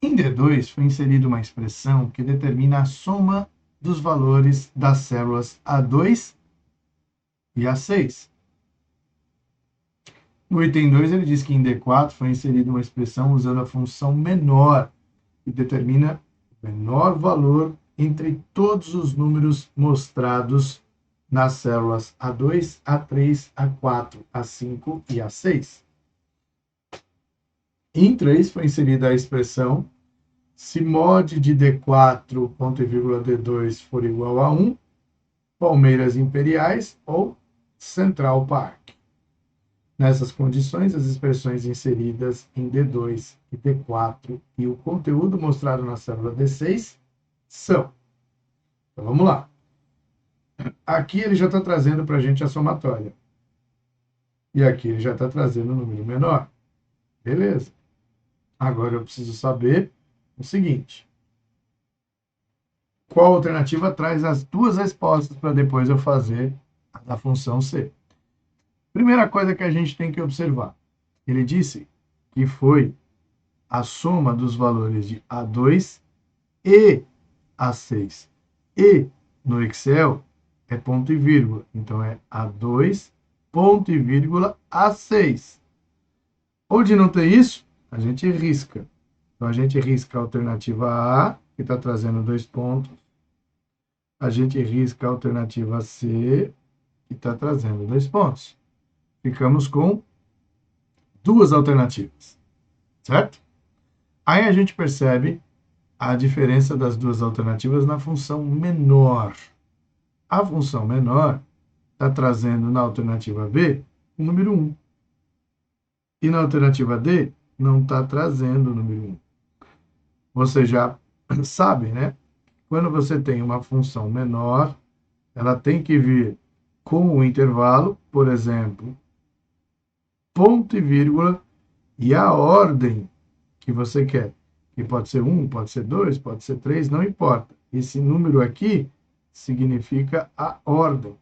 Em D2 foi inserida uma expressão que determina a soma dos valores das células A2 e A6. No item 2, ele diz que em D4 foi inserida uma expressão usando a função menor, que determina o menor valor entre todos os números mostrados nas células A2, A3, A4, A5 e A6. Em 3 foi inserida a expressão se mod de D4, ponto e vírgula D2 for igual a 1, Palmeiras Imperiais ou Central Park. Nessas condições, as expressões inseridas em D2 e D4 e o conteúdo mostrado na célula D6 são. Então, vamos lá. Aqui ele já está trazendo para a gente a somatória. E aqui ele já está trazendo o número menor. Beleza. Agora eu preciso saber o seguinte. Qual alternativa traz as duas respostas para depois eu fazer a da função C? Primeira coisa que a gente tem que observar. Ele disse que foi a soma dos valores de A2 e A6. E no Excel é ponto e vírgula. Então é A2, ponto e vírgula, A6. Onde não tem isso, a gente risca. Então a gente risca a alternativa A, que está trazendo 2 pontos. A gente risca a alternativa C, que está trazendo 2 pontos. Ficamos com duas alternativas, certo? Aí a gente percebe a diferença das duas alternativas na função menor. A função menor está trazendo na alternativa B o número 1. E na alternativa D não está trazendo o número 1. Você já sabe, né? Quando você tem uma função menor, ela tem que vir com o intervalo, por exemplo, ponto e vírgula, e a ordem que você quer. Que pode ser 1, pode ser 2, pode ser 3, não importa. Esse número aqui significa a ordem.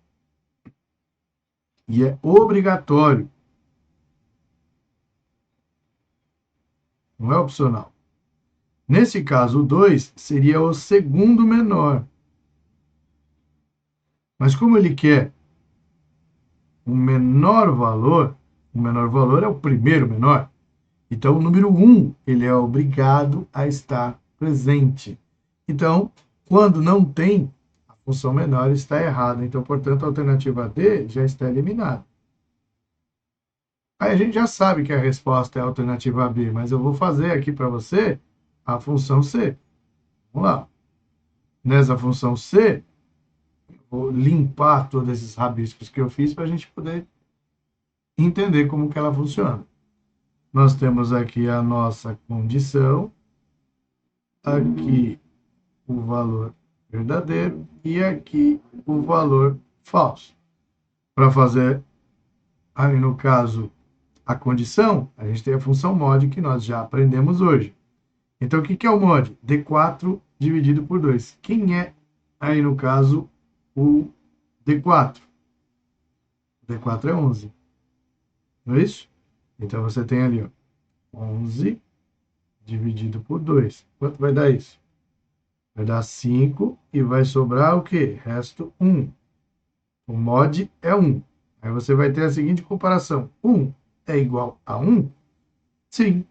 E é obrigatório. Não é opcional. Nesse caso, o 2 seria o segundo menor. Mas como ele quer um menor valor, O menor valor é o primeiro menor. Então, o número 1, ele é obrigado a estar presente. Então, quando não tem, a função menor está errada. Então, portanto, a alternativa D já está eliminada. Aí a gente já sabe que a resposta é a alternativa B, mas eu vou fazer aqui para você a função C. Vamos lá. Nessa função C, vou limpar todos esses rabiscos que eu fiz para a gente poder entender como que ela funciona. Nós temos aqui a nossa condição, aqui o valor verdadeiro e aqui o valor falso. Para fazer, aí no caso, a condição, a gente tem a função mod que nós já aprendemos hoje. Então, o que é o mod? D4 dividido por 2. Quem é, aí no caso, o D4? O D4 é 11. Não é isso? Então, você tem ali, ó, 11 dividido por 2. Quanto vai dar isso? Vai dar 5 e vai sobrar o quê? Resto 1. O mod é 1. Aí você vai ter a seguinte comparação. 1 é igual a 1? Sim,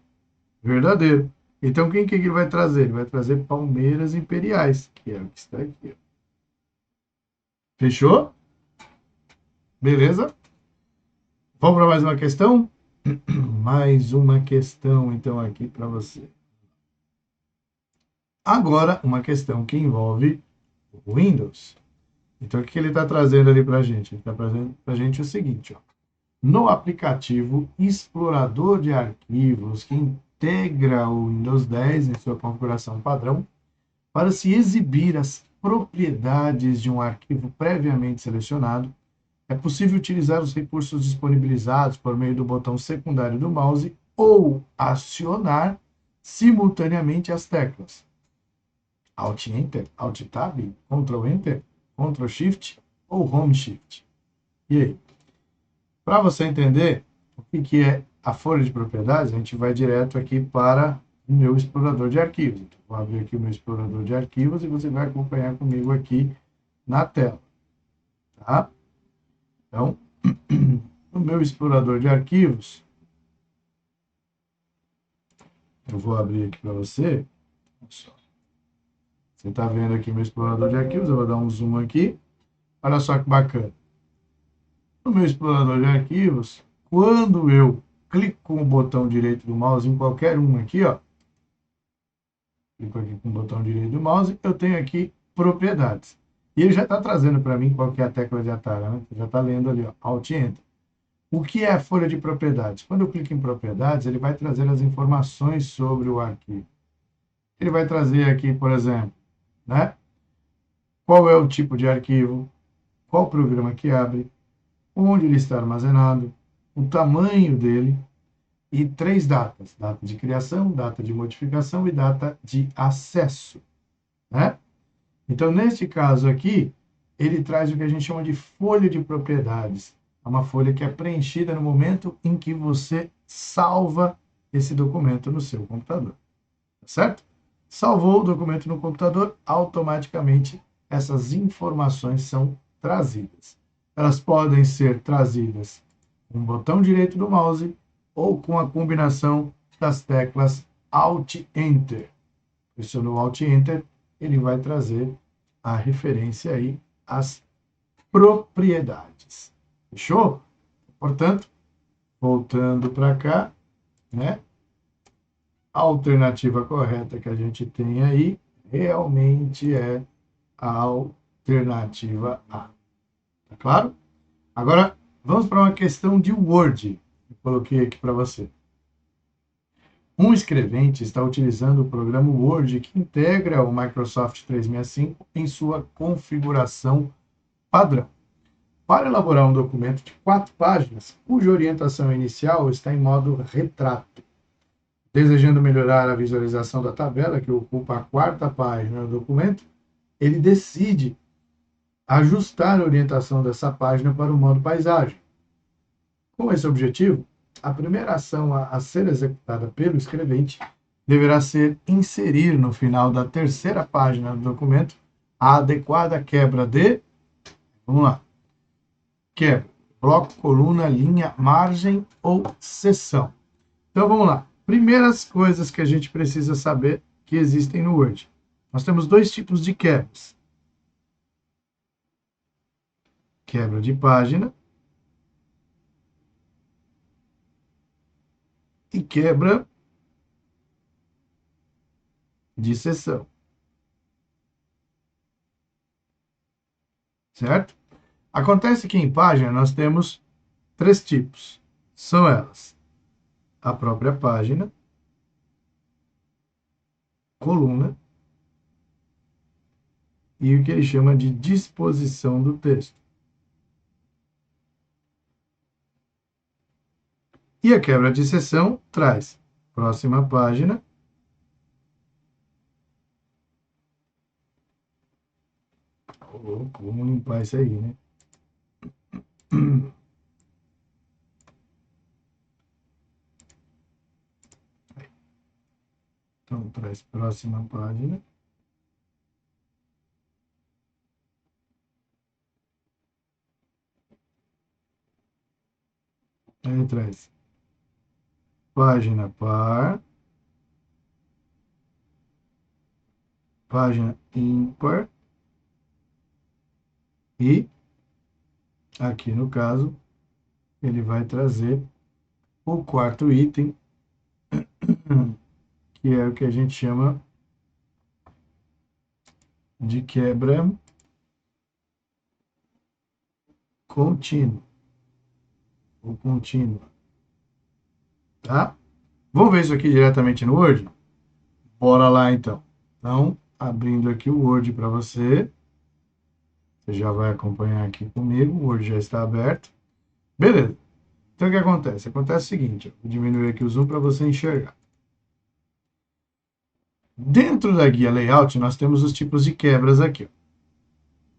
verdadeiro. Então, quem que ele vai trazer? Ele vai trazer palmeiras imperiais, que é o que está aqui. Fechou? Beleza? Vamos para mais uma questão? Mais uma questão, então, aqui para você. Agora, uma questão que envolve o Windows. Então, o que ele está trazendo ali para a gente? Ele está trazendo para a gente o seguinte, ó. No aplicativo Explorador de Arquivos, que integra o Windows 10 em sua configuração padrão, para se exibir as propriedades de um arquivo previamente selecionado, é possível utilizar os recursos disponibilizados por meio do botão secundário do mouse ou acionar simultaneamente as teclas Alt-Enter, Alt-Tab, Ctrl-Enter, Ctrl-Shift ou Home-Shift. E aí? Para você entender o que é a folha de propriedades, a gente vai direto aqui para o meu explorador de arquivos. Então, vou abrir aqui o meu explorador de arquivos e você vai acompanhar comigo aqui na tela. Tá? Então, no meu explorador de arquivos, eu vou abrir aqui para você. Você está vendo aqui meu explorador de arquivos, eu vou dar um zoom aqui. Olha só que bacana. No meu explorador de arquivos, quando eu clico com o botão direito do mouse em qualquer um aqui, ó, clico aqui com o botão direito do mouse, eu tenho aqui propriedades. E ele já está trazendo para mim qual que é a tecla de atalho, né? Já está lendo ali, ó, Alt-Enter. O que é a folha de propriedades? Quando eu clico em propriedades, ele vai trazer as informações sobre o arquivo. Ele vai trazer aqui, por exemplo, né? Qual é o tipo de arquivo, qual programa que abre, onde ele está armazenado, o tamanho dele e 3 datas: data de criação, data de modificação e data de acesso, né? Então, neste caso aqui, ele traz o que a gente chama de folha de propriedades. É uma folha que é preenchida no momento em que você salva esse documento no seu computador, tá certo? Salvou o documento no computador, automaticamente essas informações são trazidas. Elas podem ser trazidas com o botão direito do mouse ou com a combinação das teclas Alt-Enter. Pressionou Alt-Enter, ele vai trazer a referência aí às propriedades. Fechou? Portanto, voltando para cá, né? A alternativa correta que a gente tem aí realmente é a alternativa A. Tá claro? Agora, vamos para uma questão de Word. Eu coloquei aqui para você. Um escrevente está utilizando o programa Word que integra o Microsoft 365 em sua configuração padrão. Para elaborar um documento de 4 páginas, cuja orientação inicial está em modo retrato. Desejando melhorar a visualização da tabela, que ocupa a 4ª página do documento, ele decide ajustar a orientação dessa página para o modo paisagem. Com esse objetivo, a primeira ação a ser executada pelo escrevente deverá ser inserir no final da 3ª página do documento a adequada quebra de... Vamos lá. Quebra bloco, coluna, linha, margem ou seção. Então vamos lá. Primeiras coisas que a gente precisa saber que existem no Word. Nós temos dois tipos de quebras. Quebra de página e quebra de seção. Certo? Acontece que em página nós temos três tipos. São elas: a própria página, coluna e o que ele chama de disposição do texto. E a quebra de seção traz próxima página, vamos limpar isso aí, né? Então, traz próxima página. Aí traz página par, página ímpar e, aqui no caso, ele vai trazer o quarto item, que é o que a gente chama de quebra contínua ou contínua, tá? Vamos ver isso aqui diretamente no Word? Bora lá, então. Então, abrindo aqui o Word para você. Você já vai acompanhar aqui comigo. O Word já está aberto. Beleza. Então, o que acontece? Acontece o seguinte. Vou diminuir aqui o zoom para você enxergar. Dentro da guia Layout, nós temos os tipos de quebras aqui.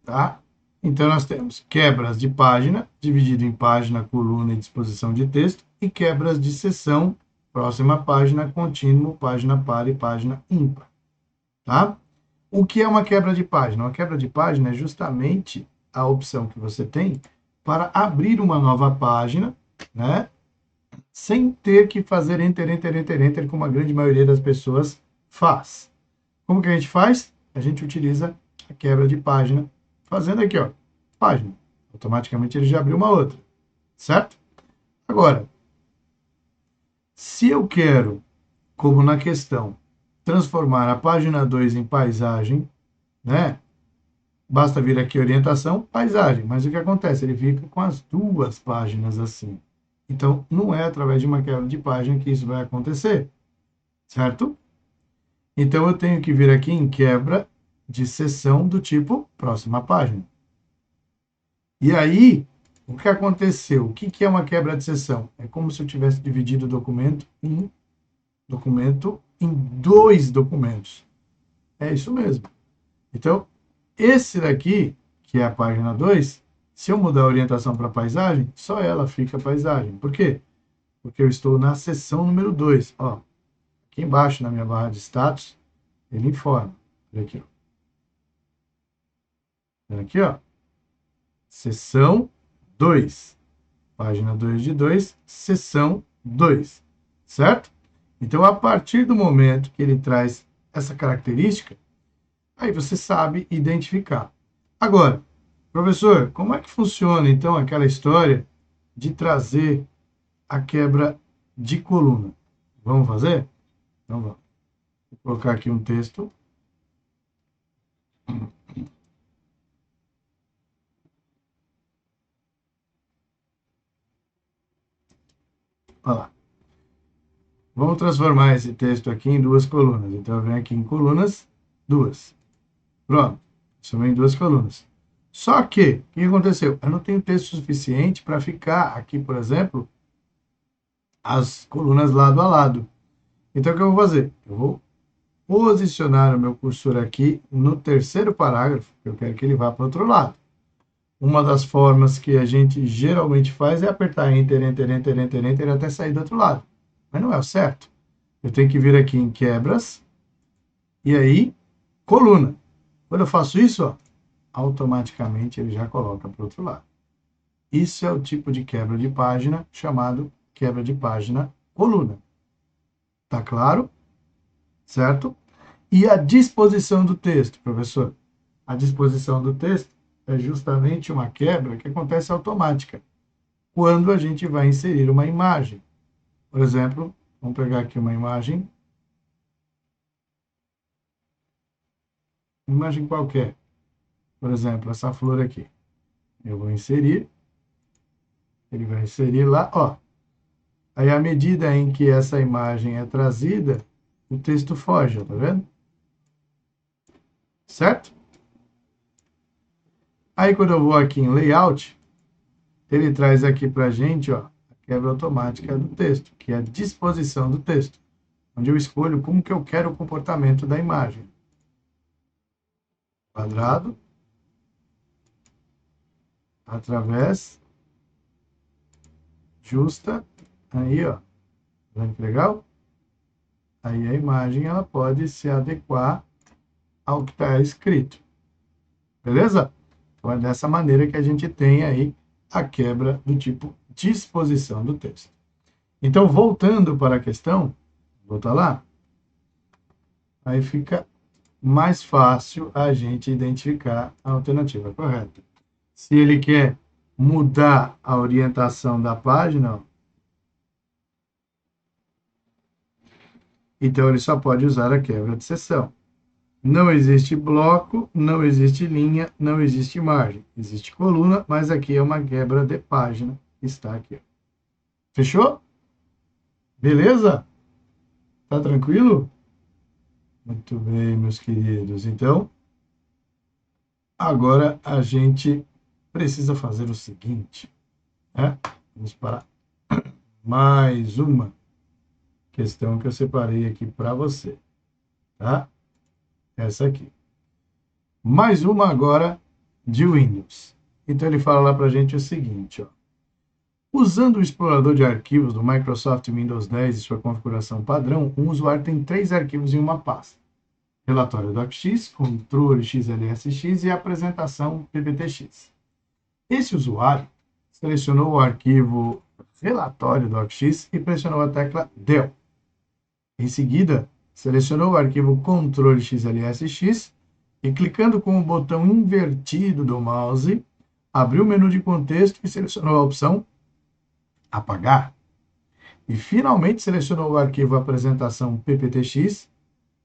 Tá? Então, nós temos quebras de página, dividido em página, coluna e disposição de texto, e quebras de seção, próxima página, contínuo, página par e página ímpar. Tá? O que é uma quebra de página? Uma quebra de página é justamente a opção que você tem para abrir uma nova página, né? Sem ter que fazer enter, enter, enter, enter, como a grande maioria das pessoas faz. Como que a gente faz? A gente utiliza a quebra de página, fazendo aqui, ó, página. Automaticamente ele já abriu uma outra, certo? Agora, se eu quero, como na questão, transformar a página 2 em paisagem, né? Basta vir aqui orientação, paisagem. Mas o que acontece? Ele fica com as duas páginas assim. Então, não é através de uma quebra de página que isso vai acontecer, certo? Então, eu tenho que vir aqui em quebra de seção do tipo próxima página. E aí, o que aconteceu? O que é uma quebra de seção? É como se eu tivesse dividido o documento em dois documentos. É isso mesmo. Então, esse daqui, que é a página 2, se eu mudar a orientação para paisagem, só ela fica paisagem. Por quê? Porque eu estou na seção número 2. Ó, aqui embaixo, na minha barra de status, ele informa. Olha aqui, ó. Aqui, ó. Seção 2. Página 2 de 2, seção 2. Certo? Então, a partir do momento que ele traz essa característica, aí você sabe identificar. Agora, professor, como é que funciona, então, aquela história de trazer a quebra de coluna? Vamos fazer? Então, vamos. Vou colocar aqui um texto. Olha lá. Vamos transformar esse texto aqui em duas colunas. Então, eu venho aqui em colunas, duas. Pronto. Transformei em duas colunas. Só que, o que aconteceu? Eu não tenho texto suficiente para ficar aqui, por exemplo, as colunas lado a lado. Então, o que eu vou fazer? Eu vou posicionar o meu cursor aqui no terceiro parágrafo, eu quero que ele vá para o outro lado. Uma das formas que a gente geralmente faz é apertar Enter, Enter, Enter, Enter, Enter até sair do outro lado. Mas não é o certo. Eu tenho que vir aqui em quebras e aí coluna. Quando eu faço isso, ó, automaticamente ele já coloca para o outro lado. Isso é o tipo de quebra de página chamado quebra de página coluna. Tá claro? Certo? E a disposição do texto, professor? A disposição do texto é justamente uma quebra que acontece automática quando a gente vai inserir uma imagem. Por exemplo, vamos pegar aqui uma imagem qualquer. Por exemplo, essa flor aqui. Eu vou inserir, ele vai inserir lá, ó. Aí, à medida em que essa imagem é trazida, o texto foge, tá vendo? Certo? Aí, quando eu vou aqui em Layout, ele traz aqui pra gente, ó, a quebra automática do texto, que é a disposição do texto, onde eu escolho como que eu quero o comportamento da imagem. Quadrado, através, justa, aí, ó. Vendo que legal? Aí a imagem ela pode se adequar ao que está escrito. Beleza? Então é dessa maneira que a gente tem aí a quebra do tipo disposição do texto. Então, voltando para a questão, voltar lá, aí fica mais fácil a gente identificar a alternativa correta. Se ele quer mudar a orientação da página, então ele só pode usar a quebra de seção. Não existe bloco, não existe linha, não existe margem. Existe coluna, mas aqui é uma quebra de página. Está aqui. Fechou? Beleza? Tá tranquilo? Muito bem, meus queridos. Então, agora a gente precisa fazer o seguinte, né? Vamos para mais uma questão que eu separei aqui para você, tá? Essa aqui. Mais uma agora de Windows. Então ele fala lá para a gente o seguinte, ó. Usando o explorador de arquivos do Microsoft Windows 10 e sua configuração padrão, um usuário tem 3 arquivos em uma pasta: relatório docx, controle xlsx e apresentação pptx. Esse usuário selecionou o arquivo relatório docx e pressionou a tecla del. Em seguida, selecionou o arquivo controle xlsx e, clicando com o botão invertido do mouse, abriu o menu de contexto e selecionou a opção apagar. E finalmente selecionou o arquivo apresentação pptx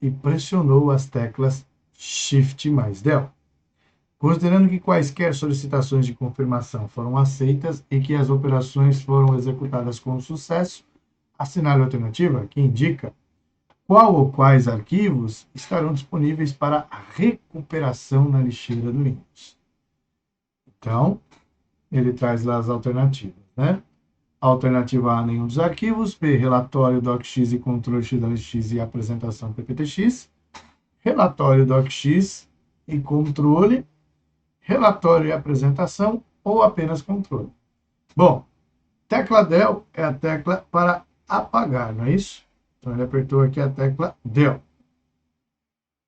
e pressionou as teclas Shift mais del. Considerando que quaisquer solicitações de confirmação foram aceitas e que as operações foram executadas com sucesso, assinale a alternativa que indica qual ou quais arquivos estarão disponíveis para a recuperação na lixeira do Windows. Então, ele traz lá as alternativas, né? Alternativa A, nenhum dos arquivos. B, relatório docx e controle xlsx e apresentação pptx. Relatório docx e controle. Relatório e apresentação ou apenas controle. Bom, tecla del é a tecla para apagar, não é isso? Então, ele apertou aqui a tecla del.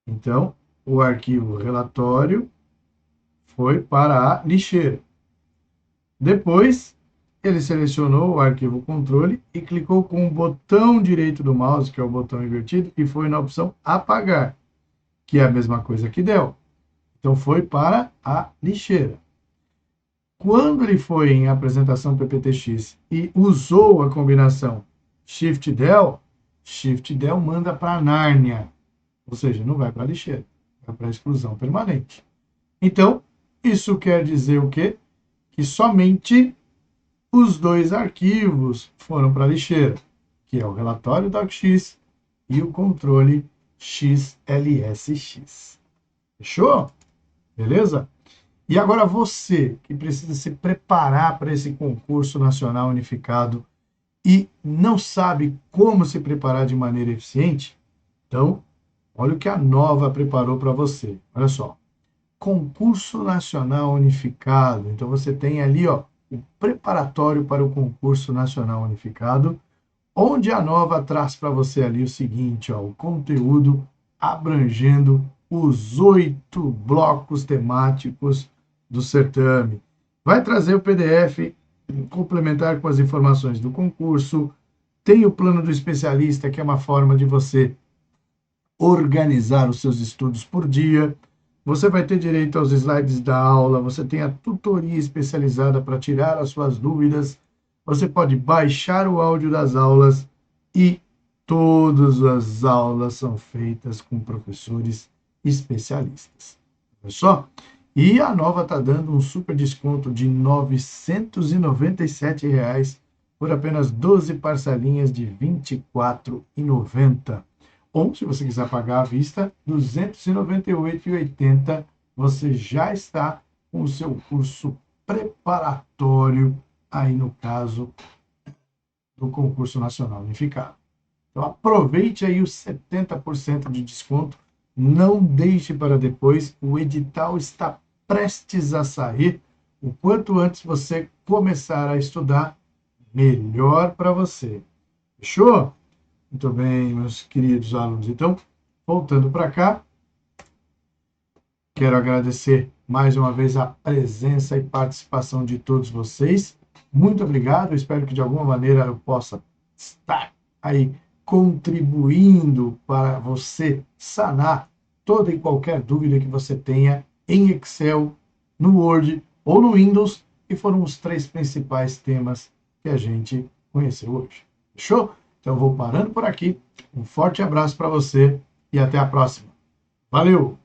Então, o arquivo relatório foi para a lixeira. Depois, ele selecionou o arquivo controle e clicou com o botão direito do mouse, que é o botão invertido, e foi na opção apagar, que é a mesma coisa que del. Então, foi para a lixeira. Quando ele foi em apresentação pptx e usou a combinação Shift-del, Shift-del manda para a Nárnia, ou seja, não vai para a lixeira, vai para a exclusão permanente. Então, isso quer dizer o quê? Que somente os 2 arquivos foram para a lixeira, que é o relatório docx e o controle xlsx. Fechou? Beleza? E agora você, que precisa se preparar para esse concurso nacional unificado e não sabe como se preparar de maneira eficiente, então, olha o que a Nova preparou para você. Olha só. Concurso Nacional Unificado. Então, você tem ali, ó, o preparatório para o concurso nacional unificado, onde a Nova traz para você ali o seguinte, ó, o conteúdo abrangendo os 8 blocos temáticos do certame. Vai trazer o PDF complementar com as informações do concurso. Tem o plano do especialista, que é uma forma de você organizar os seus estudos por dia. Você vai ter direito aos slides da aula, você tem a tutoria especializada para tirar as suas dúvidas, você pode baixar o áudio das aulas e todas as aulas são feitas com professores especialistas. Olha só? E a Nova está dando um super desconto de R$ 997 por apenas 12 parcelinhas de R$ 24,90. Ou, se você quiser pagar à vista, R$ 298,80, você já está com o seu curso preparatório, aí no caso do concurso nacional unificado. Então, aproveite aí os 70% de desconto, não deixe para depois, o edital está prestes a sair. O quanto antes você começar a estudar, melhor para você. Fechou? Muito bem, meus queridos alunos. Então, voltando para cá, quero agradecer mais uma vez a presença e participação de todos vocês. Muito obrigado. Espero que de alguma maneira eu possa estar aí contribuindo para você sanar toda e qualquer dúvida que você tenha em Excel, no Word ou no Windows, que foram os 3 principais temas que a gente conheceu hoje. Fechou? Então, vou parando por aqui. Um forte abraço para você e até a próxima. Valeu!